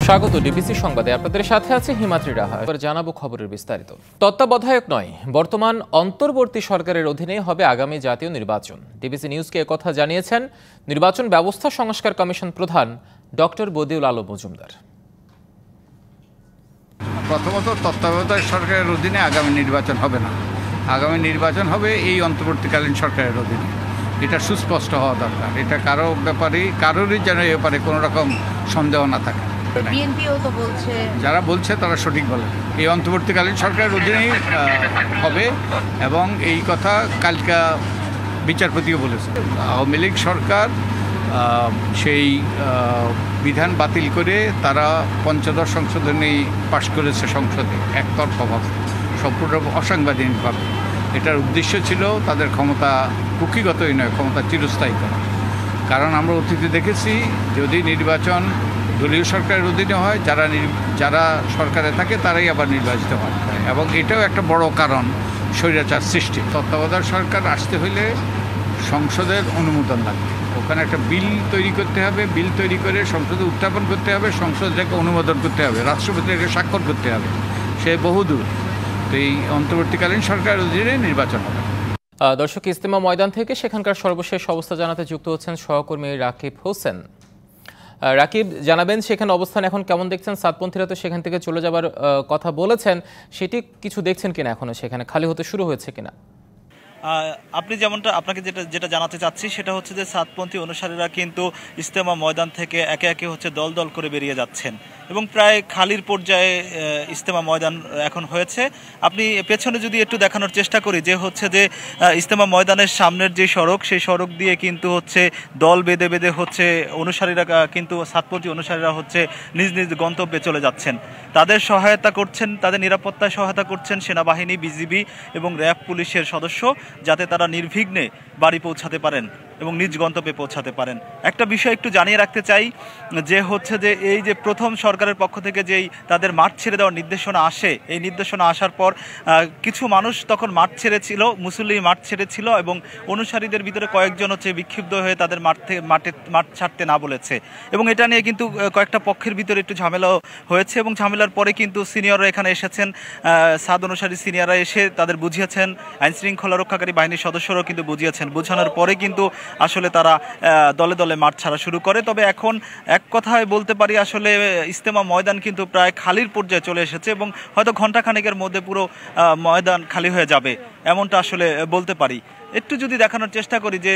স্বাগত ডিবিসি সংবাদে আপনাদের সাথে আছে হিমাদ্রি রাহা। এবার জানাবো খবরের বিস্তারিত। তত্ত্বাবধায়ক নয়, বর্তমান অন্তর্বর্তী সরকারের অধীনে হবে আগামী জাতীয় নির্বাচন। ডিবিসি নিউজকে একথা জানিয়েছেন নির্বাচন ব্যবস্থা সংস্কার কমিশন প্রধান ডক্টর বদিউল আলম মজুমদার। প্রথমত তত্ত্বাবধায়ক সরকারের অধীনে আগামী নির্বাচন হবে না, আগামী নির্বাচন হবে এই অন্তর্বর্তীকালীন সরকারের অধীনে। এটা সুস্পষ্ট হওয়া দরকার। এটা কারোরই যেন এ ব্যাপারে কোনো রকম সন্দেহ না থাকে। যারা বলছে তারা সঠিক বলে। এই অন্তর্বর্তীকালীন সরকারের অধীনেই হবে এবং এই কথা কালকা বিচারপতিও বলেছে। আওয়ামী লীগ সরকার সেই বিধান বাতিল করে তারা পঞ্চদশ সংশোধনী পাশ করেছে সংসদে একতরফাভাবে, সম্পূর্ণ অসাংবিধানিকভাবে। এটার উদ্দেশ্য ছিল তাদের ক্ষমতা কুক্ষিগতই নয়, ক্ষমতা চিরস্থায়ী করা। কারণ আমরা অতীতে দেখেছি যদি নির্বাচন দলীয় সরকারের অধীনে হয়, যারা সরকারে থাকে তারাই আবার নির্বাচিত হয় এবং এটাও একটা বড় কারণ স্বৈরাচার সৃষ্টি। তত্ত্বাবধায়ক সরকার আসতে হলে সংসদের অনুমোদন লাগবে। ওখানে একটা বিল তৈরি করতে হবে, বিল তৈরি করে সংসদে উত্থাপন করতে হবে, সংসদকে অনুমোদন করতে হবে, রাষ্ট্রপতিকে স্বাক্ষর করতে হবে। সে বহুদূর। তো এই অন্তর্বর্তীকালীন সরকারের অধীনে নির্বাচন হবে। দর্শক, ইজতেমা ময়দান থেকে সেখানকার সর্বশেষ অবস্থা জানাতে যুক্ত হচ্ছেন সহকর্মী রাকিব হোসেন। রাকিব, জানাবেন সেখানে অবস্থান এখন কেমন দেখছেন? সাতপন্থীরা তো সেখান থেকে চলে যাবার কথা বলেছেন, সেটি কিছু দেখছেন কিনা, এখনো সেখানে খালি হতে শুরু হয়েছে কিনা? আপনি আপনাকে যেটা জানাতে চাচ্ছি সেটা হচ্ছে যে সাতপন্থী অনুসারীরা কিন্তু ইজতেমা ময়দান থেকে একে একে দল দল করে বেরিয়ে যাচ্ছেন এবং প্রায় খালির পর্যায়ে ইজতেমা ময়দান এখন হয়েছে। আপনি পেছনে যদি একটু দেখানোর চেষ্টা করি যে ইজতেমা ময়দানের সামনের যে সড়ক, সেই সড়ক দিয়ে কিন্তু দল বেঁধে বেঁধে অনুসারীরা কিন্তু সাতপন্থী অনুসারীরা নিজ নিজ গন্তব্যে চলে যাচ্ছেন। তাদের সহায়তা করছেন, তাদের নিরাপত্তায় সহায়তা করছেন সেনাবাহিনী, বিজিবি এবং র্যাব পুলিশের সদস্য, যাতে তারা নির্বিঘ্নে বাড়ি পৌঁছাতে পারেন এবং নিজ গন্তব্যে পৌঁছাতে পারেন। একটা বিষয় একটু জানিয়ে রাখতে চাই যে এই যে প্রথম সরকারের পক্ষ থেকে যেই তাদের মাঠ ছেড়ে দেওয়ার নির্দেশনা আসে, এই নির্দেশনা আসার পর কিছু মানুষ তখন মাঠ ছেড়েছিল, মুসল্লি মাঠ ছেড়েছিল এবং অনুসারীদের ভিতরে কয়েকজন বিক্ষিপ্ত হয়ে তাদের মাঠ ছাড়তে না বলেছে এবং এটা নিয়ে কিন্তু কয়েকটা পক্ষের ভিতরে একটু ঝামেলাও হয়েছে এবং ঝামেলার পরে কিন্তু সিনিয়ররা এখানে এসেছেন, সাদ অনুসারী সিনিয়ররা এসে তাদের বুঝিয়েছেন, আইন শৃঙ্খলা রক্ষাকারী বাহিনীর সদস্যরাও কিন্তু বুঝিয়েছেন। বোঝানোর পরে কিন্তু আসলে তারা দলে দলে মাঠ ছাড়া শুরু করে। তবে এখন এক কথায় বলতে পারি ইজতেমা ময়দান কিন্তু প্রায় খালির পর্যায়ে চলে এসেছে এবং হয়তো ঘণ্টাখানেকের মধ্যে পুরো ময়দান খালি হয়ে যাবে, এমনটা বলতে পারি। একটু যদি দেখানোর চেষ্টা করি যে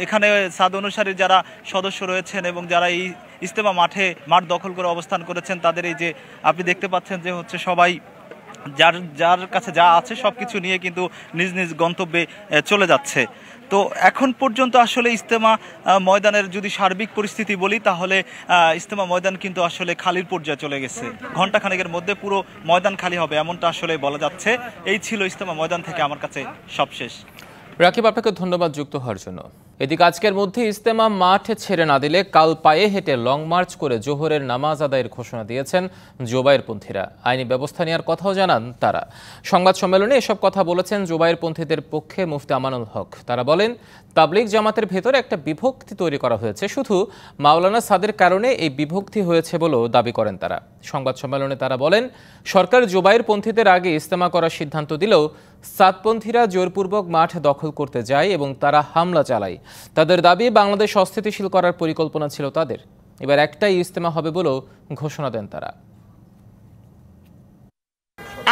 এখানে সাদ অনুসারীর যারা সদস্য রয়েছেন এবং যারা এই ইজতেমা মাঠ দখল করে অবস্থান করেছেন, তাদের এই যে আপনি দেখতে পাচ্ছেন যে সবাই যার কাছে যা আছে সবকিছু নিয়ে কিন্তু নিজ নিজ গন্তব্যে চলে যাচ্ছে। তো এখন পর্যন্ত ইজতেমা ময়দানের যদি সার্বিক পরিস্থিতি বলি তাহলে ইজতেমা ময়দান কিন্তু খালির পর্যায়ে চলে গেছে। ঘণ্টাখানেকের মধ্যে পুরো ময়দান খালি হবে, এমনটা বলা যাচ্ছে। এই ছিল ইজতেমা ময়দান থেকে আমার কাছে সবশেষ। রাকিব, আপনাকে ধন্যবাদ যুক্ত হওয়ার জন্য। এদিকে আজকের মধ্যে ইজতেমা মাঠ ছেড়ে না দিলে কাল পায়ে হেঁটে লং মার্চ করে জোহরের নামাজ আদায়ের ঘোষণা দিয়েছেন জোবায়েরপন্থীরা। আইনি ব্যবস্থা নেওয়ার কথাও জানান তারা। সংবাদ সম্মেলনে এসব কথা বলেছেন জোবায়েরপন্থীদের পক্ষে মুফতি আমানুল হক। তারা বলেন, তাবলিগ জামাতের ভেতরে একটা বিভক্তি তৈরি করা হয়েছে, শুধু মাওলানা সাদের কারণে এই বিভক্তি হয়েছে বলেও দাবি করেন তারা। সংবাদ সম্মেলনে তারা বলেন, সরকার জোবায়েরপন্থীদের আগে ইজতেমা করার সিদ্ধান্ত দিলেও সাতপন্থীরা জোরপূর্বক মাঠ দখল করতে যায় এবং তারা হামলা চালায়। তাদের দাবি, বাংলাদেশ অস্থিতিশীল করার পরিকল্পনা ছিল তাদের। এবার একটাই ইজতেমা হবে বলেও ঘোষণা দেন তারা।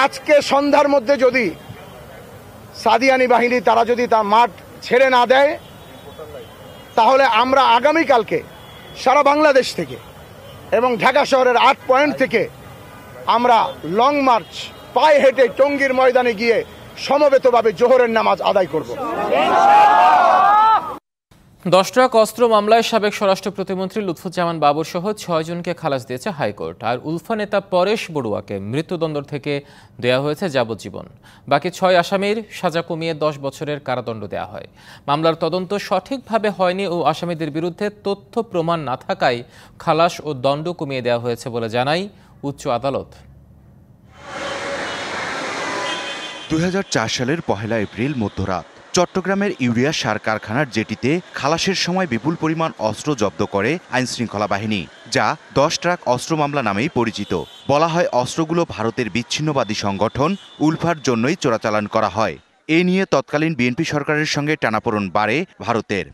আজকে সন্ধ্যার মধ্যে যদি সাদিয়ানি বাহিনী তারা যদি তার মাঠ ছেড়ে না দেয়, তাহলে আমরা আগামীকালকে সারা বাংলাদেশ থেকে এবং ঢাকা শহরের 8 পয়েন্ট থেকে আমরা লং মার্চ পায়ে হেঁটে টঙ্গীর ময়দানে গিয়ে সমবেতভাবে জোহরের নামাজ আদায় করব। 10 ট্রাক অস্ত্র মামলায় সাবেক স্বরাষ্ট্র প্রতিমন্ত্রী লুৎফুজ্জামান বাবর সহ 6 জনকে খালাস দিয়েছে হাইকোর্ট। আর উলফা নেতা পরেশ বড়ুয়াকে মৃত্যুদণ্ড থেকে দেয়া হয়েছে যাবজ্জীবন। বাকি 6 আসামির সাজা কমিয়ে 10 বছরের কারাদণ্ড দেওয়া হয়। মামলার তদন্ত সঠিকভাবে হয়নি ও আসামিদের বিরুদ্ধে তথ্য প্রমাণ না থাকায় খালাস ও দণ্ড কমিয়ে দেওয়া হয়েছে বলে জানায় উচ্চ আদালত। 2004 সালের 1 এপ্রিল মধ্যরাত চট্টগ্রামের ইউরিয়া সার কারখানার জেটিতে খালাসের সময় বিপুল পরিমাণ অস্ত্র জব্দ করে আইনশৃঙ্খলা বাহিনী, যা 10 ট্রাক অস্ত্র মামলা নামেই পরিচিত। বলা হয় অস্ত্রগুলো ভারতের বিচ্ছিন্নবাদী সংগঠন উলফার জন্যই চোরাচালান করা হয়। এ নিয়ে তৎকালীন বিএনপি সরকারের সঙ্গে টানাপোড়েন বাড়ে ভারতের।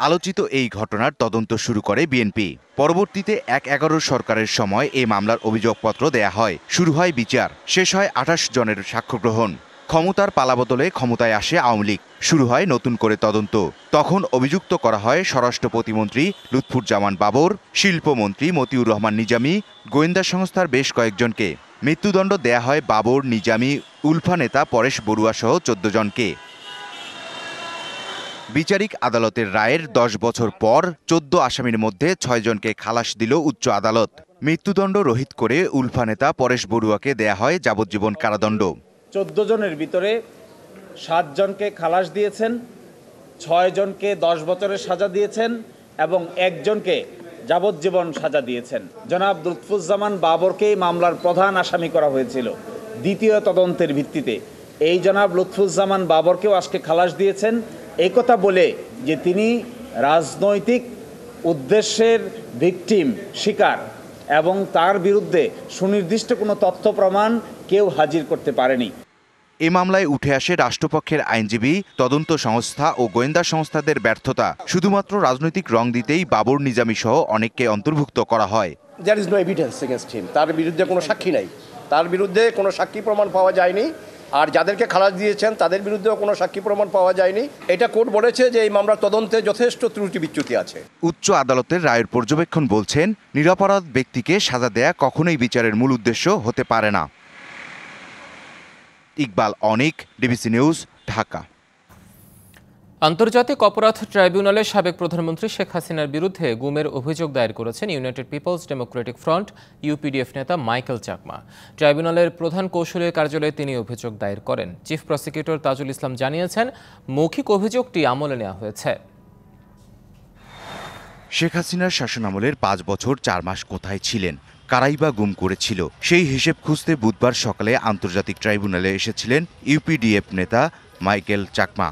আলোচিত এই ঘটনার তদন্ত শুরু করে বিএনপি। পরবর্তীতে ১/১১ সরকারের সময় এই মামলার অভিযোগপত্র দেয়া হয়। শুরু হয় বিচার, শেষ হয় ২৮ জনের সাক্ষ্য গ্রহণ। ক্ষমতার পালাবদলে ক্ষমতায় আসে আওয়ামী লীগ, শুরু হয় নতুন করে তদন্ত। তখন অভিযুক্ত করা হয় স্বরাষ্ট্র প্রতিমন্ত্রী লুৎফুজ্জামান বাবর, শিল্পমন্ত্রী মতিউর রহমান নিজামী, গোয়েন্দা সংস্থার বেশ কয়েকজনকে। মৃত্যুদণ্ড দেয়া হয় বাবর, নিজামী, উলফা নেতা পরেশ বড়ুয়া সহ ১৪ জনকে। বিচারিক আদালতের রায়ের ১০ বছর পর ১৪ আসামির মধ্যে ৬ জনকে খালাস দিল উচ্চ আদালত। মৃত্যুদণ্ড রহিত করে উলফা নেতা পরেশ বড়ুয়াকে দেয়া হয় যাবজ্জীবন কারাদণ্ড। ১৪ জনের ভিতরে ৭ জনকে খালাস দিয়েছেন, ৬ জনকে ১০ বছরের সাজা দিয়েছেন এবং ১ জনকে যাবজ্জীবন সাজা দিয়েছেন। জনাব লুৎফুজ্জামান বাবরকেই মামলার প্রধান আসামি করা হয়েছিল দ্বিতীয় তদন্তের ভিত্তিতে। এই জনাব লুৎফুজ্জামান বাবরকেও আজকে খালাস দিয়েছেন, এই কথা বলে যে তিনি রাজনৈতিক উদ্দেশ্যের ভিকটিম, শিকার, এবং তার বিরুদ্ধে সুনির্দিষ্ট কোনো তথ্য প্রমাণ কেউ হাজির করতে পারেনি। এ মামলায় উঠে আসে রাষ্ট্রপক্ষের আইনজীবী, তদন্ত সংস্থা ও গোয়েন্দা সংস্থাদের ব্যর্থতা। শুধুমাত্র রাজনৈতিক রং দিতেই বাবর, নিজামী সহ অনেককে অন্তর্ভুক্ত করা হয়। There is no evidence against him. তার বিরুদ্ধে কোনো সাক্ষী নাই, তার বিরুদ্ধে কোনো সাক্ষী প্রমাণ পাওয়া যায়নি। আর যাদেরকে খালাস দিয়েছেন তাদের বিরুদ্ধেও কোনো সাক্ষী প্রমাণ পাওয়া যায়নি। এটা কোর্ট বলেছে যে এই মামলার তদন্তে যথেষ্ট ত্রুটি বিচ্যুতি আছে। উচ্চ আদালতের রায়ের পর্যবেক্ষণ বলছেন, নিরপরাধ ব্যক্তিকে সাজা দেয়া কখনোই বিচারের মূল উদ্দেশ্য হতে পারে না। ইকবাল অনিক, ডিবিসি নিউজ, ঢাকা। আন্তর্জাতিক অপরাধ ট্রাইব্যুনালে সাবেক প্রধানমন্ত্রী শেখ হাসিনার বিরুদ্ধে গুমের অভিযোগ দায়ের করেছেন United People's Democratic Front UPDF নেতা মাইকেল চাকমা। ট্রাইব্যুনালের প্রধান কৌঁসুলির কার্যালয়ে তিনি অভিযোগ দায়ের করেন। চিফ প্রসিকিউটর তাজুল ইসলাম জানিয়েছেন, মৌখিক অভিযোগটি আমলে নেওয়া হয়েছে। শেখ হাসিনার শাসনামলের ৫ বছর ৪ মাস কোথায় ছিলেন, কারাই বা গুম করেছিল, সেই হিসেব খুঁজতে বুধবার সকালে আন্তর্জাতিক ট্রাইব্যুনালে এসেছিলেন ইউপিডিএফ নেতা মাইকেল চাকমা।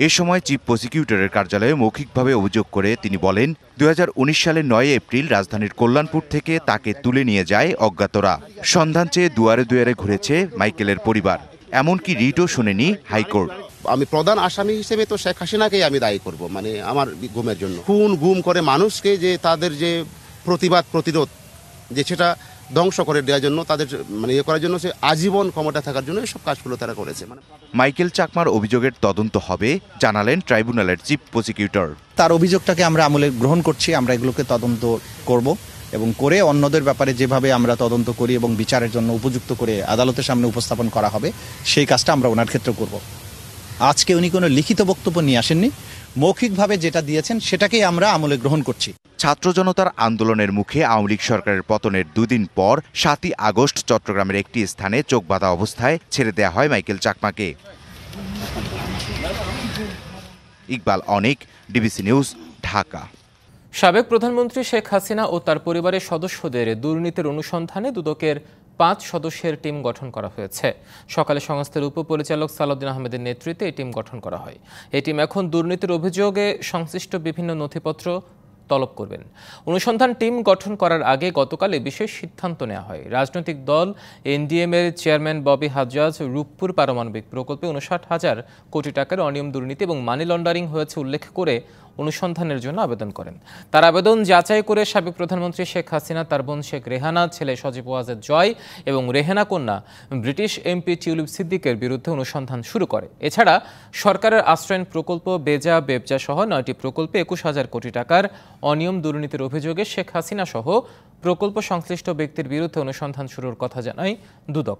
এ সময় চিফ প্রসিকিউটরের কার্যালয়ে মৌখিকভাবে অভিযোগ করে তিনি বলেন, ২০১৯ সালের ৯ এপ্রিল রাজধানীর কল্যাণপুর থেকে তাকে তুলে নিয়ে যায় অজ্ঞাতরা। সন্ধান চেয়ে দুয়ারে দুয়ারে ঘুরেছে মাইকেলের পরিবার, এমনকি রিটও শুনেনি হাইকোর্ট। আমি প্রধান আসামি হিসেবে তো শেখ হাসিনাকেই আমি দায়ী করব, মানে আমার গুমের জন্য। গুম করে মানুষকে যে তাদের যে প্রতিবাদ প্রতিরোধ যে সেটা ধ্বংস করে দেওয়ার জন্য, তাদের মানে ইয়ে করার জন্য, সে আজীবন ক্ষমতা থাকার জন্য এসব কাজগুলো তারা করেছে। মাইকেল চাকমার অভিযোগের তদন্ত হবে জানালেন ট্রাইব্যুনালের চিফ প্রসিকিউটর। তার অভিযোগটাকে আমরা আমলে গ্রহণ করছি, আমরা এগুলোকে তদন্ত করব এবং করে অন্যদের ব্যাপারে যেভাবে আমরা তদন্ত করি এবং বিচারের জন্য উপযুক্ত করে আদালতের সামনে উপস্থাপন করা হবে, সেই কাজটা আমরা ওনার ক্ষেত্রে করব। আজকে উনি কোনো লিখিত বক্তব্য নিয়ে আসেননি, মৌখিকভাবে যেটা দিয়েছেন সেটাকেই আমরা আমলে গ্রহণ করছি। ছাত্র জনতার আন্দোলনের মুখে আওয়ামী লীগ সরকারের পতনের 2 দিন পর 7ই আগস্ট চট্টগ্রামের একটি স্থানে চোখ বাঁধা অবস্থায় ছেড়ে দেয়া হয় মাইকেল চাকমাকে। ইকবাল অনিক, ডিবিসি নিউজ, ঢাকা। সাবেক প্রধানমন্ত্রী শেখ হাসিনা ও তার পরিবারের সদস্যদের দুর্নীতির অনুসন্ধানে দুদকের 5 সদস্যের টিম গঠন করা হয়েছে। সকালে সংস্থার উপপরিচালক সালাউদ্দিন আহমেদের নেতৃত্বে এই টিম গঠন করা হয়। এই টিম এখন দুর্নীতির অভিযোগে সংশ্লিষ্ট বিভিন্ন নথিপত্র তলব করবেন। অনুসন্ধান টিম গঠন করার আগে গতকালে বিশেষ সিদ্ধান্ত নেওয়া হয়। রাজনৈতিক দল এনডিএম এর চেয়ারম্যান ববি হাজ্জাজ রূপপুর পারমাণবিক প্রকল্পে 59,000 কোটি টাকার অনিয়ম, দুর্নীতি এবং মানি লন্ডারিং হয়েছে উল্লেখ করে অনুসন্ধানের জন্য আবেদন করেন। তার আবেদন যাচাই করে সাবেক প্রধানমন্ত্রী শেখ হাসিনা, তার বোন শেখ রেহানা, ছেলে সজীব ওয়াজেদ জয় এবং রেহানা কন্যা ব্রিটিশ এমপি টিউলিপ সিদ্দিকের বিরুদ্ধে অনুসন্ধান শুরু করে। এছাড়া সরকারের আশ্রয়ন প্রকল্প, বেজা, বেবজা সহ 9টি প্রকল্পে 21,000 কোটি টাকার অনিয়ম, দুর্নীতির অভিযোগে শেখ হাসিনা সহ প্রকল্প সংশ্লিষ্ট ব্যক্তির বিরুদ্ধে অনুসন্ধান শুরুর কথা জানায় দুদক।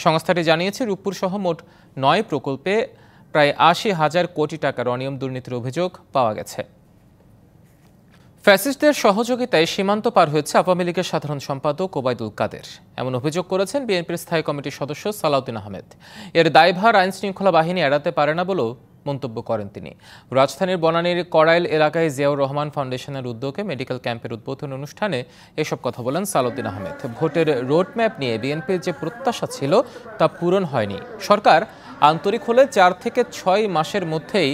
সংস্থাটি জানিয়েছে, রূপপুর সহ মোট 9 প্রকল্পে প্রায় 80,000 কোটি টাকার অনিয়ম, দুর্নীতির অভিযোগ পাওয়া গেছে। ফ্যাসিস্টদের সহযোগিতায় সীমান্ত পার হয়েছে আওয়ামী লীগের সাধারণ সম্পাদক ওবায়দুল কাদের, এমন অভিযোগ করেছেন বিএনপির স্থায়ী কমিটির সদস্য সালাউদ্দিন আহমেদ। এর দায়ভার আইন শৃঙ্খলা বাহিনী এড়াতে পারে না বলেও মন্তব্য করেন তিনি। রাজধানীর বনানীর কড়াইল এলাকায় জিয়াউর রহমান ফাউন্ডেশনের উদ্যোগে মেডিকেল ক্যাম্পের উদ্বোধন অনুষ্ঠানে এসব কথা বলেন সালাউদ্দিন আহমেদ। ভোটের রোডম্যাপ নিয়ে বিএনপির যে প্রত্যাশা ছিল তা পূরণ হয়নি। সরকার আন্তরিক হলে 4 থেকে 6 মাসের মধ্যেই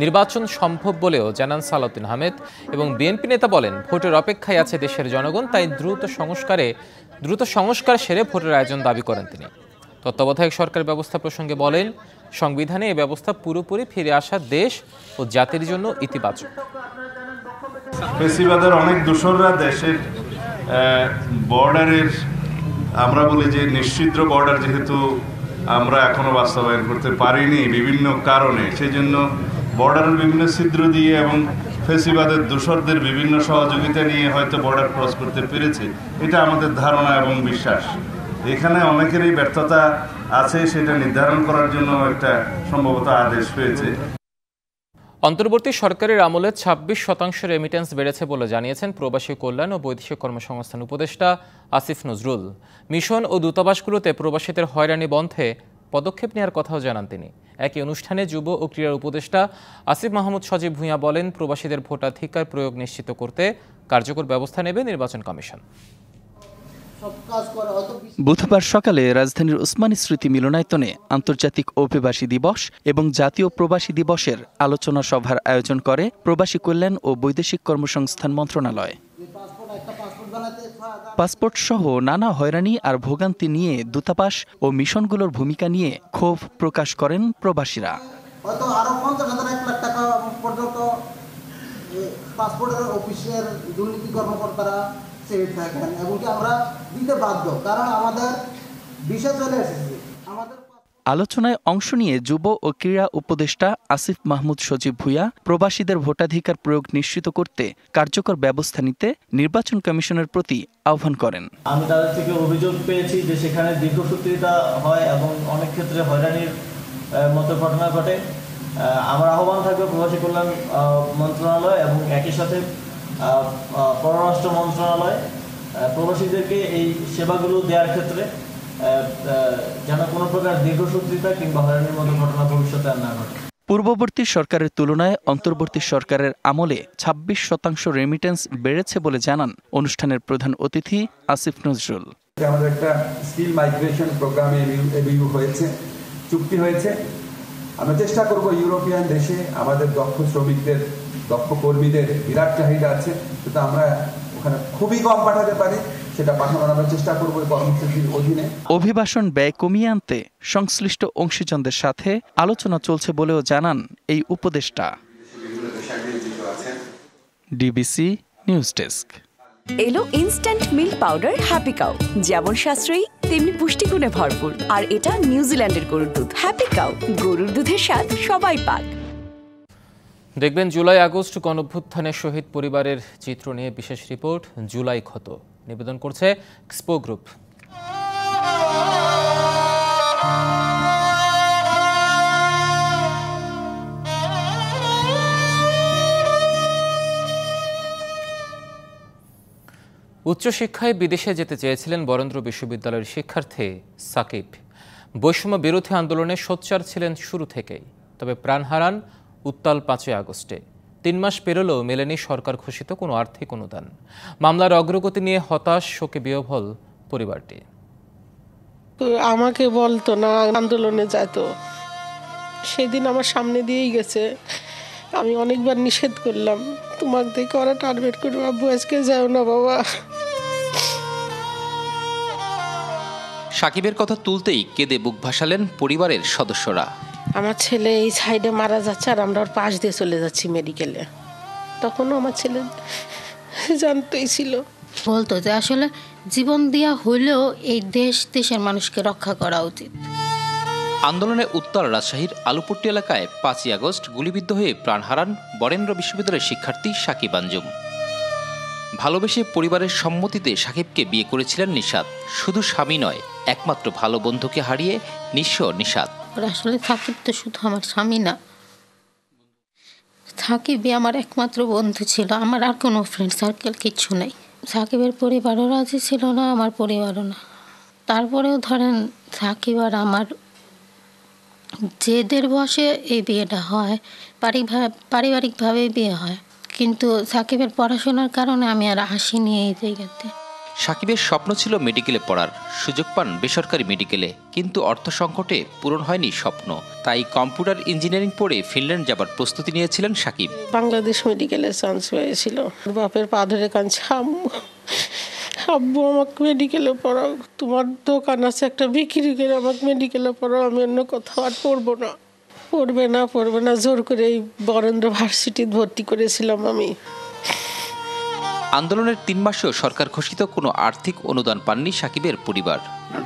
নির্বাচন সম্ভব বলেও জানান সালাউদ্দিন আহমেদ। এবং বিএনপি নেতা বলেন, ভোটের অপেক্ষায় আছে দেশের জনগণ, তাই দ্রুত সংস্কার সেরে ভোটের আয়োজন দাবি করেন তিনি। তত্ত্বাবধায়ক সরকার ব্যবস্থা প্রসঙ্গে বলেন, সংবিধানে এই ব্যবস্থা পুরোপুরি ফিরে আসা দেশ ও জাতির জন্য ইতিবাচক। ফেসিবাদের অনেক দূষররা দেশের বর্ডারের, আমরা বলি যে নিশ্চিদ্র বর্ডার, যেহেতু আমরা এখনো বাস্তবায়ন করতে পারিনি বিভিন্ন কারণে, সেই জন্য বর্ডারের বিভিন্ন ছিদ্র দিয়ে এবং ফেসিবাদের দূষরদের বিভিন্ন সহযোগিতা নিয়ে হয়তো বর্ডার ক্রস করতে পেরেছে, এটা আমাদের ধারণা এবং বিশ্বাস। এখানে অনেকেরই ব্যর্থতা আছে, সেটা নির্ধারণ করার জন্য একটা সম্ভবত আদেশ হয়েছে। অন্তর্বর্তী সরকারের আমলে 26% রেমিটেন্স বেড়েছে বলে জানিয়েছেন প্রবাসী কল্যাণ ও বৈদেশিক কর্মসংস্থান উপদেষ্টা আসিফ নজরুল। মিশন ও দূতাবাসগুলোতে প্রবাসীদের হয়রানি বন্ধে পদক্ষেপ নেওয়ার কথাও জানান তিনি। একই অনুষ্ঠানে যুব ও ক্রীড়া উপদেষ্টা আসিফ মাহমুদ সজীব ভূঁইয়া বলেন, প্রবাসীদের ভোটাধিকার প্রয়োগ নিশ্চিত করতে কার্যকর ব্যবস্থা নেবে নির্বাচন কমিশন। বুধবার সকালে রাজধানীর ওসমানী স্মৃতি মিলনায়তনে আন্তর্জাতিক অভিবাসী দিবস এবং জাতীয় প্রবাসী দিবসের আলোচনা সভার আয়োজন করে প্রবাসী কল্যাণ ও বৈদেশিক কর্মসংস্থান মন্ত্রণালয়। পাসপোর্ট সহ নানা হয়রানি আর ভোগান্তি নিয়ে দূতাবাস ও মিশনগুলোর ভূমিকা নিয়ে ক্ষোভ প্রকাশ করেন প্রবাসীরা। হয়তো আরো 50,000 লাখ টাকা পর্যন্ত পাসপোর্টের অফিসের দুর্নীতি কর্মকর্তারা সেভ থাকেন, এমনকি আমরা দিতে বাধ্য, কারণ আমাদের বিষয় চলে এসেছে। আলোচনায় অংশ নিয়ে যুব ও ক্রীড়া উপদেষ্টা আসিফ মাহমুদ সজীব ভূঁইয়া প্রবাসীদের ভোটাধিকার প্রয়োগ নিশ্চিত করতে কার্যকর ব্যবস্থা নিতে নির্বাচন কমিশনের প্রতি আহ্বান করেন। আমি তাদের থেকে অভিযোগ পেয়েছি যে সেখানে দীর্ঘসূত্রিতা হয় এবং অনেক ক্ষেত্রে হয়রানির মতো ঘটনা ঘটে। আমার আহ্বান থাকবে প্রবাসী কল্যাণ মন্ত্রণালয় এবং একই সাথে পররাষ্ট্র মন্ত্রণালয় প্রবাসীদেরকে এই সেবাগুলো দেওয়ার ক্ষেত্রে যেন কোনো প্রকার দীর্ঘসূত্রিতা কিংবা হয়রানির মতো ঘটনা ভবিষ্যতে আর না ঘটে। পূর্ববর্তী সরকারের তুলনায় অন্তর্বর্তী সরকারের আমলে 26% রেমিটেন্স বেড়েছে বলে জানান অনুষ্ঠানের প্রধান অতিথি আসিফ নজরুল। আমাদের একটা স্কিল মাইগ্রেশন প্রোগ্রামে এবিইউ হয়েছে, চুক্তি হয়েছে। আমরা চেষ্টা করব ইউরোপিয়ান দেশে আমাদের দক্ষ শ্রমিকদের, দক্ষ কর্মীদের বিরাট চাহিদা আছে, কিন্তু আমরা ওখানে খুবই কম পাঠাতে পারি, সেটা পাঠানোর আমরা চেষ্টা করব কর্মসূচির অধীনে। অভিবাসন ব্যয় কমিয়ে আনতে সংশ্লিষ্ট অংশীজনদের সাথে আলোচনা চলছে বলেও জানান এই উপদেষ্টা। DBC news desk. এলো instant milk powder happy cow, যেমন সাশ্রয়ী তেমনি পুষ্টিগুণে ভরপুর, আর এটা নিউজিল্যান্ডের গরুর দুধ। হ্যাপি কাউ, গরুর দুধের স্বাদ সবাই পাক। দেখবেন জুলাই আগস্ট গণঅভ্যুত্থানের শহীদ পরিবারের চিত্র নিয়ে বিশেষ রিপোর্ট জুলাই ক্ষত, নিবেদন করছে এক্সপো গ্রুপ। উচ্চশিক্ষায় বিদেশে যেতে চেয়েছিলেন বরেন্দ্র বিশ্ববিদ্যালয়ের শিক্ষার্থী সাকিব। বৈষম্য বিরোধী আন্দোলনে সোচ্চার ছিলেন শুরু থেকেই, তবে প্রাণ হারান উত্তাল 5 আগস্টে। 3 মাস পেরোলেও মেলেনি সরকার ঘোষিত কোনো আর্থিক অনুদান। মামলার অগ্রগতি নিয়ে হতাশ, শোকে বিহ্বল পরিবারটি। আমাকে বলতো না আন্দোলনে যেতো, সেদিন আমার সামনে দিয়েই গেছে। আমি অনেকবার নিষেধ করলাম, তোমাকে দেখে ওরা টার্গেট করবো, আব্বু আজকে যাও না বাবা। সাকিবের কথা তুলতেই কেঁদে বুক ভাসালেন পরিবারের সদস্যরা। আমার ছেলে এই সাইডে মারা যাচ্ছে আর আমরা ওর পাশ দিয়ে চলে যাচ্ছি মেডিকেলে। তখনও আমার ছেলে জানতেই ছিল, বলতো যে আসলে জীবন দেওয়া হলেও এই দেশের মানুষকে রক্ষা করা উচিত। আন্দোলনে উত্তাল রাজশাহীর আলুপট্টি এলাকায় 5 আগস্ট গুলিবিদ্ধ হয়ে প্রাণ হারান বরেন্দ্র বিশ্ববিদ্যালয়ের শিক্ষার্থী সাকিব আঞ্জুম। ভালোবেসে পরিবারের সম্মতিতে সাকিবকে বিয়ে করেছিলেন নিশাত। শুধু স্বামী নয়, একমাত্র ভালো বন্ধুকে হারিয়ে নিঃস্ব নিশাত। আসলে সাকিব তো শুধু আমার স্বামী না, সাকিবই আমার একমাত্র বন্ধু ছিল। আমার আর কোনো ফ্রেন্ড সার্কেল কিচ্ছু নাই। সাকিবের পরিবারও রাজি ছিল না, আমার পরিবারও না। তারপরেও ধরেন সাকিব আর আমার জেদের বসে এই বিয়েটা হয়, পারিবারিকভাবে বিয়ে হয়, কিন্তু সাকিবের পড়াশোনার কারণে আমি আর আসিনি এই জায়গাতে। সাকিবের স্বপ্ন ছিল মেডিকেলে পড়ার, সুযোগ পান বেসরকারি মেডিকেলে, কিন্তু অর্থ সংকটে পূরণ হয়নি স্বপ্ন। তাই কম্পিউটার ইঞ্জিনিয়ারিং পড়ে ফিনল্যান্ড যাবার প্রস্তুতি নিয়েছিলেন সাকিব। বাংলাদেশ মেডিকেলে চান্স হয়েছিল, বাপের পা ধরে কাঁদছে, আব্বু আমাকে মেডিকেলে পড়াও, তোমার দোকান আছে একটা, বিক্রি করে আমাকে মেডিকেলে পড়াও, আমি অন্য কোথাও আর পড়বো না। পড়বে না জোর করে এই বরেন্দ্র ভার্সিটিতে ভর্তি করেছিলাম আমি। আন্দোলনের 3 মাসেও সরকার ঘোষিত কোনো আর্থিক অনুদান পাননি সাকিবের পরিবার।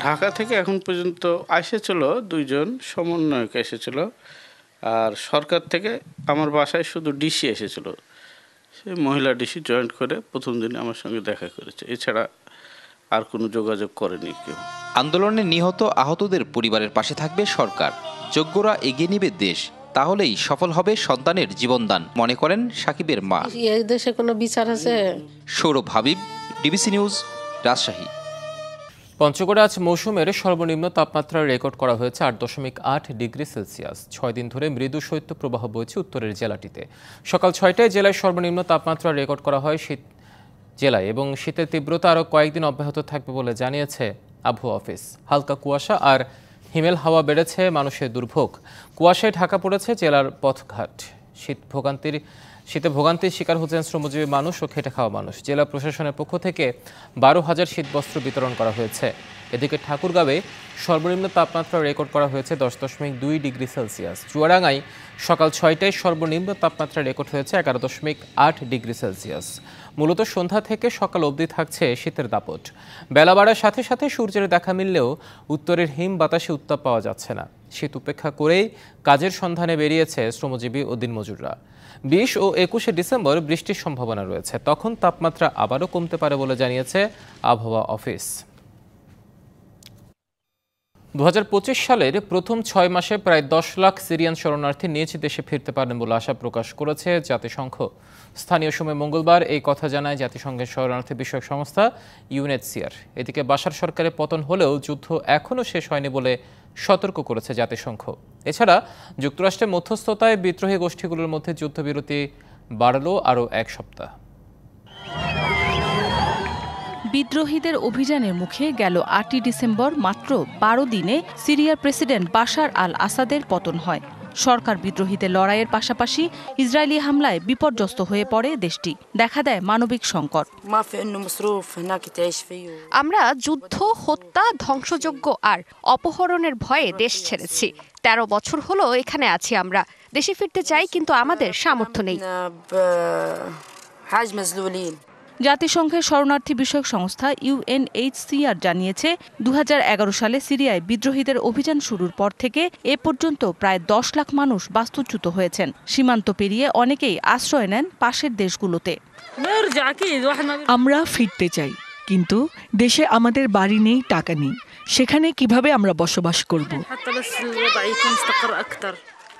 ঢাকা থেকে এখন পর্যন্ত এসেছিল 2 জন সমন্বয়ক এসেছিল, আর সরকার থেকে আমার বাসায় শুধু ডিসি এসেছিল। সে মহিলা ডিসি জয়েন্ট করে প্রথম দিনে আমার সঙ্গে দেখা করেছে, এছাড়া আর কোনো যোগাযোগ করেনি কেউ। আন্দোলনে নিহত আহতদের পরিবারের পাশে থাকবে সরকার, যোগ্যরা এগিয়ে নেবে দেশ, তাহলেই সফল হবে সন্তানের জীবনদান, মনে করেন সাকিবের মা। এই দেশে কোনো বিচার আছে? Sourav Habib, DBC news, Rajshahi. পঞ্চগড়ে আজ মৌসুমের সর্বনিম্ন তাপমাত্রা রেকর্ড করা হয়েছে 8.8 ডিগ্রি সেলসিয়াস। 6 দিন ধরে মৃদু শৈত্যপ্রবাহ বইছে উত্তরের জেলাটিতে। সকাল 6টায় জেলায় সর্বনিম্ন তাপমাত্রা রেকর্ড করা হয় জেলায়, এবং শীতের তীব্রতা আরও কয়েকদিন অব্যাহত থাকবে বলে জানিয়েছে আবহাওয়া অফিস। হালকা কুয়াশা আর হিমেল হাওয়া বেড়েছে মানুষের দুর্ভোগ। কুয়াশায় ঢাকা পড়েছে জেলার পথঘাট। শীতে ভোগান্তির শিকার হচ্ছেন শ্রমজীবী মানুষ ও খেটে খাওয়া মানুষ। জেলা প্রশাসনের পক্ষ থেকে 12,000 শীতবস্ত্র বিতরণ করা হয়েছে। এদিকে ঠাকুরগাঁওয়ে সর্বনিম্ন তাপমাত্রা রেকর্ড করা হয়েছে 10.2 ডিগ্রি সেলসিয়াস। চুয়াডাঙ্গায় সকাল 6টায় সর্বনিম্ন তাপমাত্রা রেকর্ড হয়েছে 11.8 ডিগ্রি সেলসিয়াস। মূলত সন্ধ্যা থেকে সকাল অবধি থাকছে শীতের দাপট। বেলা বাড়ার সাথে সাথে সূর্যের দেখা মিললেও উত্তরের হিম বাতাসে উত্তাপ পাওয়া যাচ্ছে না। শীত উপেক্ষা করেই কাজের সন্ধানে বেরিয়েছে শ্রমজীবী ও দিনমজুররা। 20 ও 21শে ডিসেম্বর বৃষ্টির সম্ভাবনা রয়েছে, তখন তাপমাত্রা আবারও কমতে পারে বলে জানিয়েছে আবহাওয়া অফিস। 2025 সালের প্রথম 6 মাসে প্রায় 10 লাখ সিরিয়ান শরণার্থী নিজ দেশে ফিরতে পারেন বলে আশা প্রকাশ করেছে জাতিসংঘ। স্থানীয় সময় মঙ্গলবার এই কথা জানায় জাতিসংঘের শরণার্থী বিষয়ক সংস্থা UNHCR। এদিকে বাশার সরকারের পতন হলেও যুদ্ধ এখনও শেষ হয়নি বলে সতর্ক করেছে জাতিসংঘ। এছাড়া যুক্তরাষ্ট্রের মধ্যস্থতায় বিদ্রোহী গোষ্ঠীগুলোর মধ্যে যুদ্ধবিরতি বাড়ল আরও 1 সপ্তাহ। বিদ্রোহীদের অভিযানের মুখে গেল 8ই ডিসেম্বর মাত্র 12 দিনে সিরিয়ার প্রেসিডেন্ট বাশার আল আসাদের পতন হয়। সরকার বিদ্রোহীদের লড়াইয়ের পাশাপাশি ইসরায়েলি হামলায় বিপর্যস্ত হয়ে পড়ে দেশটি। দেখা দেয় মানবিক সংকট। আমরা যুদ্ধ, হত্যা, ধ্বংসযজ্ঞ আর অপহরণের ভয়ে দেশ ছেড়েছি। 13 বছর হলো এখানে আছি আমরা। দেশে ফিরতে চাই, কিন্তু আমাদের সামর্থ্য নেই। জাতিসংঘের শরণার্থী বিষয়ক সংস্থা UNHCR জানিয়েছে 2011 সালে সিরিয়ায় বিদ্রোহীদের অভিযান শুরুর পর থেকে এ পর্যন্ত প্রায় 10 লাখ মানুষ বাস্তুচ্যুত হয়েছেন। সীমান্ত পেরিয়ে অনেকেই আশ্রয় নেন পাশের দেশগুলোতে। আমরা ফিরতে চাই, কিন্তু দেশে আমাদের বাড়ি নেই, টাকা নেই, সেখানে কিভাবে আমরা বসবাস করব?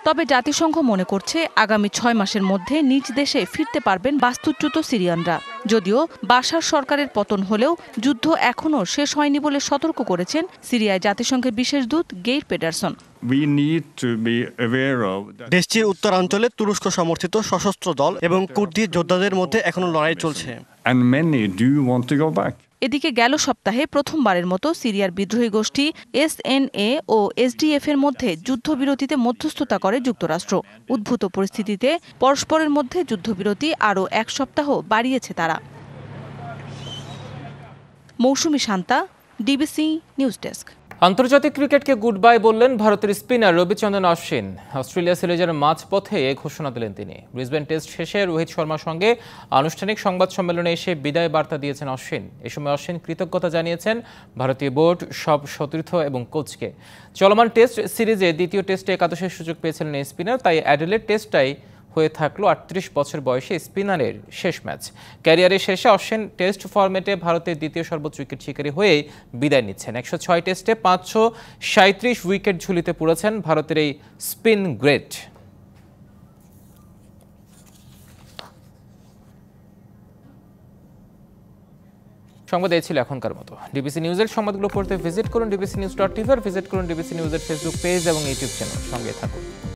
তবে জাতিসংঘ মনে করছে আগামী 6 মাসের মধ্যে নিজ দেশে ফিরতে পারবেন বাস্তুচ্যুত সিরিয়ানরা। যদিও বাশার সরকারের পতন হলেও যুদ্ধ এখনও শেষ হয়নি বলে সতর্ক করেছেন সিরিয়ায় জাতিসংঘের বিশেষ দূত গেইর পেডারসন। দেশটির উত্তরাঞ্চলে তুরস্ক সমর্থিত সশস্ত্র দল এবং কুর্দি যোদ্ধাদের মধ্যে এখনো লড়াই চলছে। এদিকে গেল সপ্তাহে প্রথমবারের মতো সিরিয়ার বিদ্রোহী গোষ্ঠী SNA ও SDF এর মধ্যে যুদ্ধবিরতিতে মধ্যস্থতা করে যুক্তরাষ্ট্র। উদ্ভূত পরিস্থিতিতে পরস্পরের মধ্যে যুদ্ধবিরতি আরও 1 সপ্তাহ বাড়িয়েছে তারা। মৌসুমী শান্তা, ডিবিসি নিউজ ডেস্ক। আন্তর্জাতিক ক্রিকেটকে গুড বাই বললেন ভারতের স্পিনার রবিচন্দ্রন অশ্বিন। অস্ট্রেলিয়া সিরিজের মাঝপথে এ ঘোষণা দিলেন তিনি। ব্রিসবেন টেস্ট শেষে রোহিত শর্মার সঙ্গে আনুষ্ঠানিক সংবাদ সম্মেলনে এসে বিদায় বার্তা দিয়েছেন অশ্বিন। এ সময় অশ্বিন কৃতজ্ঞতা জানিয়েছেন ভারতীয় বোর্ড, সব সতীর্থ এবং কোচকে। চলমান টেস্ট সিরিজে দ্বিতীয় টেস্টে একাদশের সুযোগ পেয়েছিলেন এই স্পিনার, তাই অ্যাডিলেড টেস্টটাই হয়ে থাকলো 38 বছর বয়সে স্পিনারের শেষ ম্যাচ। ক্যারিয়ারের শেষে অশ্বিন টেস্ট ফরম্যাটে ভারতের দ্বিতীয় সর্বোচ্চ উইকেট শিকারী হয়ে বিদায় নিচ্ছেন। 106 টেস্টে 537 উইকেট ঝুলিতে পড়েছেন ভারতের এই স্পিন গ্রেট। সংবাদ এই ছিল এখনকার মতো। ডিবিসি নিউজের সংবাদগুলো পড়তে ভিজিট করুন dbcnews.tv, ভিজিট করুন ডিবিসি নিউজের ফেসবুক পেজ এবং ইউটিউব চ্যানেল। সঙ্গে থাকুন।